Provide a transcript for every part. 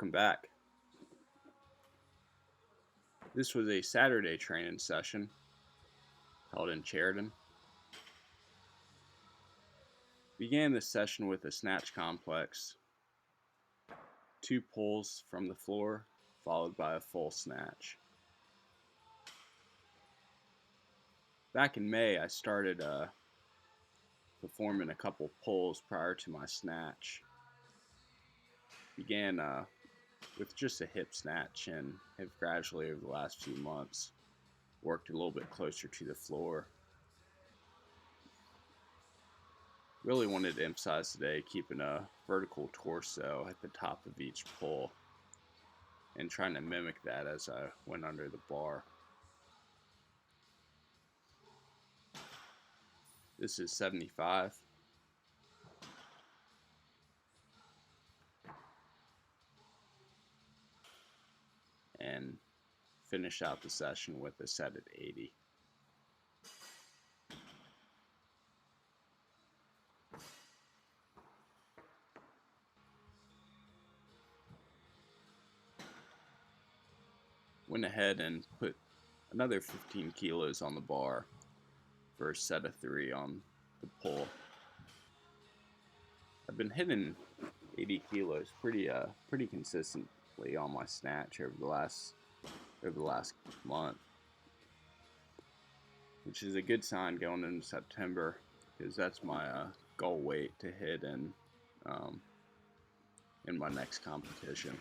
Welcome back. This was a Saturday training session held in Cheriton. Began this session with a snatch complex, 2 pulls from the floor, followed by a full snatch. Back in May, I started performing a couple pulls prior to my snatch. Began with just a hip snatch and have gradually over the last few months worked a little bit closer to the floor. Really wanted to emphasize today keeping a vertical torso at the top of each pull and trying to mimic that as I went under the bar. This is 75. And finish out the session with a set at 80. Went ahead and put another 15 kilos on the bar for a set of 3 on the pull. I've been hitting 80 kilos pretty consistently on my snatch over the last month, which is a good sign going into September because that's my goal weight to hit in my next competition.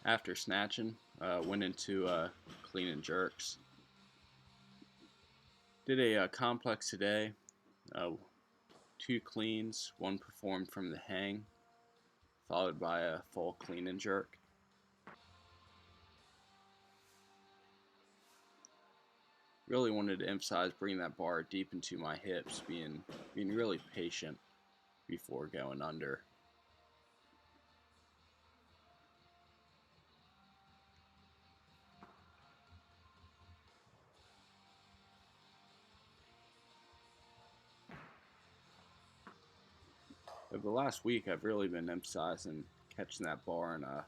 After snatching, went into clean and jerks. Did a complex today, 2 cleans, 1 performed from the hang, followed by a full clean and jerk. Really wanted to emphasize bringing that bar deep into my hips, being really patient before going under. Over the last week, I've really been emphasizing catching that bar in a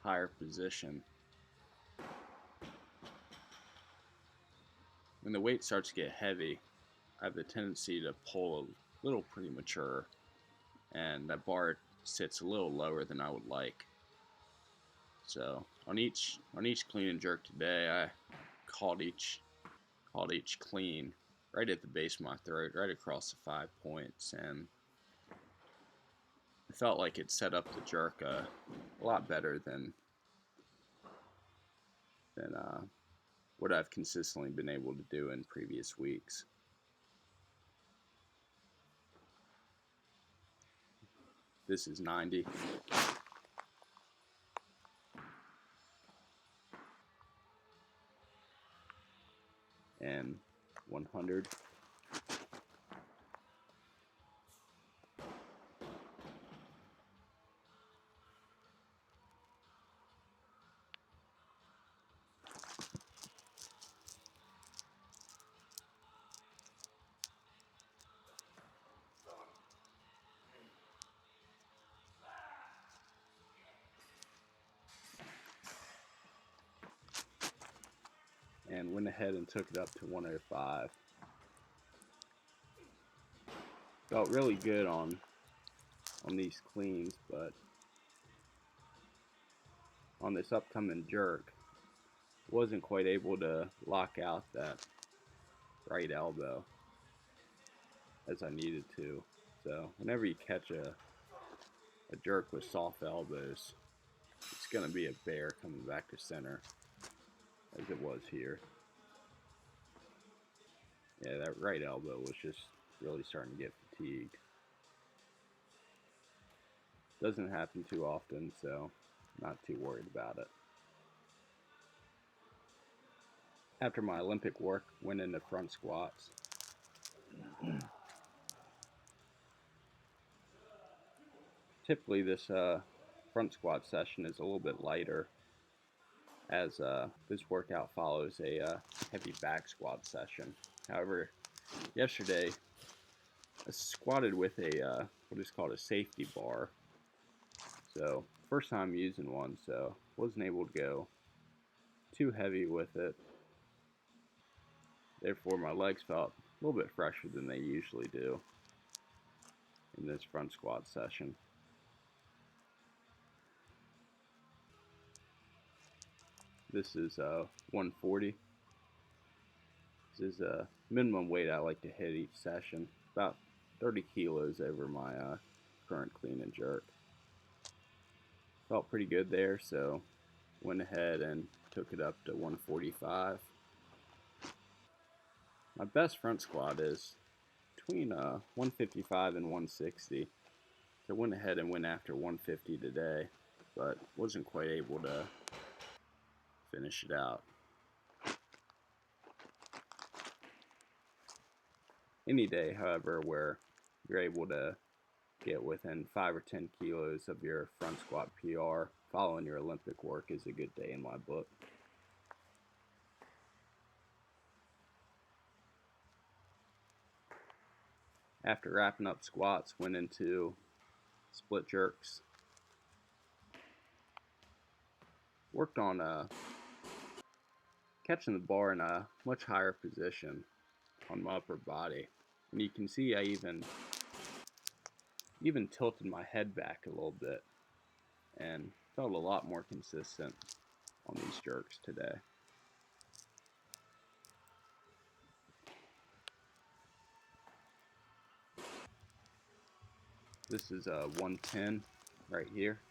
higher position. When the weight starts to get heavy, I have the tendency to pull a little premature, and that bar sits a little lower than I would like. So on each clean and jerk today, I called each clean right at the base of my throat, right across the 5 points, and I felt like it set up the jerk a lot better than what I've consistently been able to do in previous weeks. This is 90. And 100. And went ahead and took it up to 105. Felt really good on these cleans, but on this upcoming jerk, wasn't quite able to lock out that right elbow as I needed to. So whenever you catch a jerk with soft elbows, it's going to be a bear coming back to center, as it was here. Yeah, that right elbow was just really starting to get fatigued. Doesn't happen too often, so not too worried about it. After my Olympic work, went into front squats. Typically this front squat session is a little bit lighter, as this workout follows a heavy back squat session. However, yesterday I squatted with a what is called a safety bar. So first time using one, so wasn't able to go too heavy with it. Therefore, my legs felt a little bit fresher than they usually do in this front squat session. This is 140. This is a minimum weight I like to hit each session, about 30 kilos over my current clean and jerk. Felt pretty good there, so went ahead and took it up to 145. My best front squat is between 155 and 160. So I went ahead and went after 150 today, but wasn't quite able to finish it out. Any day, however, where you're able to get within 5 or 10 kilos of your front squat PR following your Olympic work is a good day in my book. After wrapping up squats, went into split jerks. Worked on catching the bar in a much higher position on my upper body. And you can see I even tilted my head back a little bit and felt a lot more consistent on these jerks today. This is a 110 right here.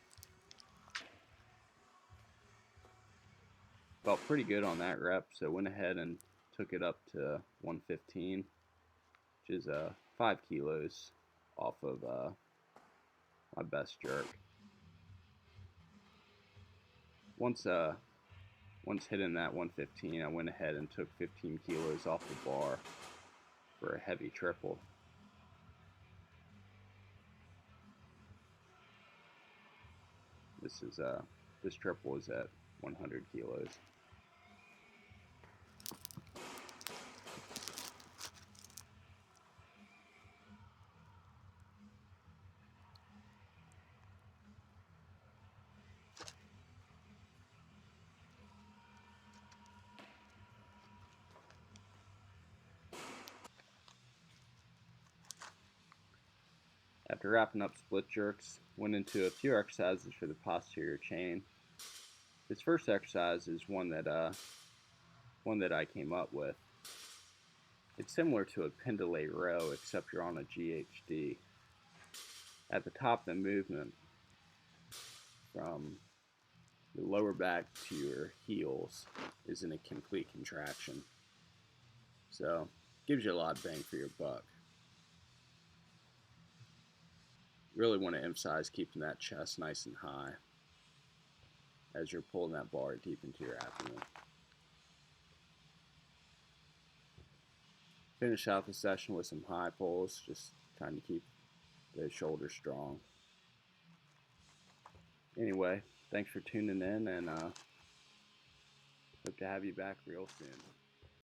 Felt pretty good on that rep, so went ahead and took it up to 115, which is 5 kilos off of my best jerk. Once hitting that 115, I went ahead and took 15 kilos off the bar for a heavy triple. This triple is at 100 kilos. After wrapping up split jerks, went into a few exercises for the posterior chain. This first exercise is one that I came up with. It's similar to a pendulate row, except you're on a GHD. At the top of the movement, from your lower back to your heels is in a complete contraction. So, gives you a lot of bang for your buck. Really want to emphasize keeping that chest nice and high as you're pulling that bar deep into your abdomen. Finish out the session with some high pulls, just trying to keep the shoulders strong. Anyway, thanks for tuning in, and hope to have you back real soon.